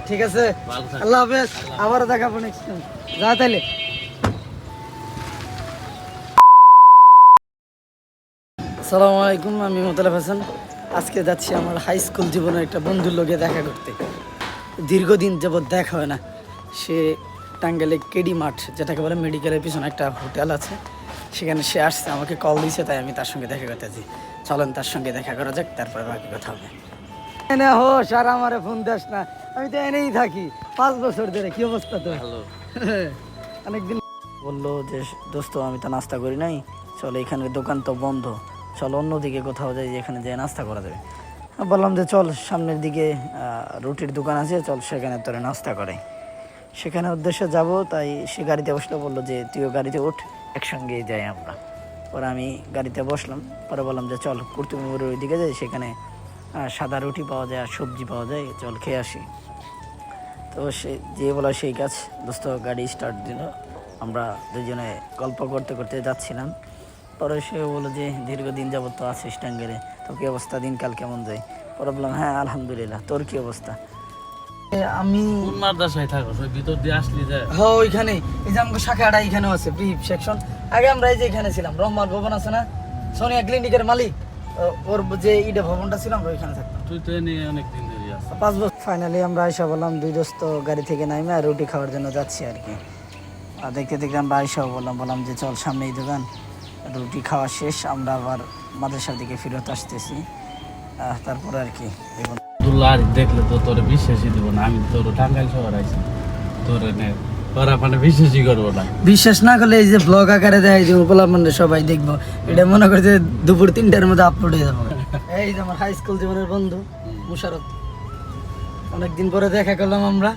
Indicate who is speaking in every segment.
Speaker 1: ঠিক আছে, আল্লাহ হাফেজ, আবারও দেখাবো নেক্সট টাইম। যা তাইলে। আসসালামু আলাইকুম, আমি মোতালেব হাসান। আজকে যাচ্ছি আমার হাই স্কুল জীবনের একটা বন্ধুর লোকে দেখা করতে। দীর্ঘদিন যাবৎ দেখা হয় না। সে টাঙ্গাইলে কেডি মাঠ, যেটাকে বলে মেডিকেলের পিছনে একটা হোটেল আছে, সেখানে সে আসছে, আমাকে কল দিয়েছে, তাই আমি তার সঙ্গে দেখা করতে আছি। চলেন তার সঙ্গে দেখা করা যাক, তারপরে বাকি কথা হবে। হো স্যার, আমারে ফোন দাস না, আমি তো এনেই থাকি 5 বছর ধরে। কি অবস্থা তো? অনেকদিন বললো যে দোস্ত আমি তো নাস্তা করি নাই, চল এখানে দোকান তো বন্ধ, চল অন্যদিকে কোথাও যাই, যেখানে যেয়ে নাস্তা করা যাবে। বললাম যে চল সামনের দিকে রুটির দোকান আছে, চল সেখানে তোরে নাস্তা করে। সেখানে উদ্দেশ্যে যাব, তাই সে গাড়িতে বসলো, বললো যে তুইও গাড়িতে উঠ, একসঙ্গে যাই আমরা। পরে আমি গাড়িতে বসলাম, পরে বললাম যে চল কুর্তুমিপুরের ওই দিকে যাই, সেখানে সাদা রুটি পাওয়া যায় আর সবজি পাওয়া যায়, চল খেয়ে আসি। তো সে যে বলা সেই কাজ, দোস্ত গাড়ি স্টার্ট দিল, আমরা দুজনে গল্প করতে করতে যাচ্ছিলাম। পরে সে বললো যে দীর্ঘদিন যাবত তো আছিস টাঙ্গাইলে, তো কী অবস্থা, দিনকাল কেমন যায়? পরে বললাম হ্যাঁ আলহামদুলিল্লাহ, তোর কি অবস্থা? আমি
Speaker 2: মাদ্রাসায় থাকো, ভিতর দিয়ে আসলি যায়।
Speaker 1: হ্যাঁ ওইখানে, এই যে আমাকে শাখাটা এখানেও আছে, ব্রিফ সেকশন। আগে আমরা এই যে এখানে ছিলাম, রহমান ভবন আছে না, সোনিয়া ক্লিনিকের মালিক, ওর যে ইডে ভবনটা ছিল, আমরা ওইখানে থাকতাম।
Speaker 2: তুই তো নিয়ে অনেক দিন ধরে আসছিস।
Speaker 1: 5 বছর। ফাইনালি আমরা আইসা বললাম, দুই দোস্ত গাড়ি থেকে নামে আর রুটি খাওয়ার জন্য যাচ্ছি আর কি। আর দেখতে দেখতে আমরা আইসা বললাম যে চল সামনেই দোকান। রুটি খাওয়া শেষ, আমরা আবার মাদ্রাসার দিকে ফেরত আসতেছি। তারপরে আর কি দেখুন,
Speaker 2: আব্দুল্লাহ দেখলে তো তোর বিশ্বাসই দিব না, আমি তোর টাঙ্গাইল শহর আইছি, তোর তোরা মানে বিশ্বাসই করবো না।
Speaker 1: বিশ্বাস না করলে এই যে ব্লগ আকারে দেখাই দিব, বললাম মানে সবাই দেখবো, এটা মনে করে যে দুপুর 3টার মধ্যে আপলোড হয়ে যাবো। এই যে আমার হাই স্কুল জীবনের বন্ধু মুশারত, অনেকদিন পরে দেখা করলাম, আমরা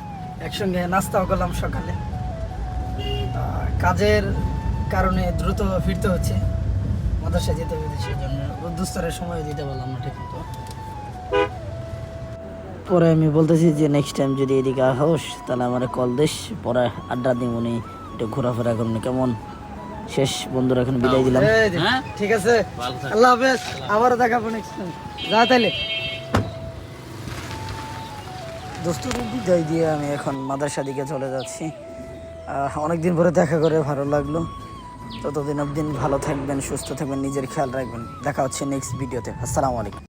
Speaker 1: একসঙ্গে নাস্তাও করলাম সকালে। কাজের কারণে দ্রুত ফিরতে হচ্ছে, মাদ্রাসায় যেতে হচ্ছে, সেই জন্য দুস্তরের সময় দিতে পারলাম না ঠিক মতো। পরে আমি বলতেছি যে নেক্সট টাইম যদি এদিকে হোস, তাহলে আমার কল দিস, পরে আড্ডা দিমনি, একটু ঘোরাফেরা করুন। কেমন? শেষ বন্ধুরা, এখন বিদায় দিলাম। ঠিক আছে, আল্লাহ হাফেজ, আবারও দেখাবো নেক্সট টাইম। যা তাইলে। দোস্তুর বিদায় দিয়ে আমি এখন মাদ্রাসা দিকে চলে যাচ্ছি। অনেকদিন পরে দেখা করে ভালো লাগলো। ততদিন অবদিন ভালো থাকবেন, সুস্থ থাকবেন, নিজের খেয়াল রাখবেন। দেখা হচ্ছে নেক্সট ভিডিওতে। আসসালামু আলাইকুম।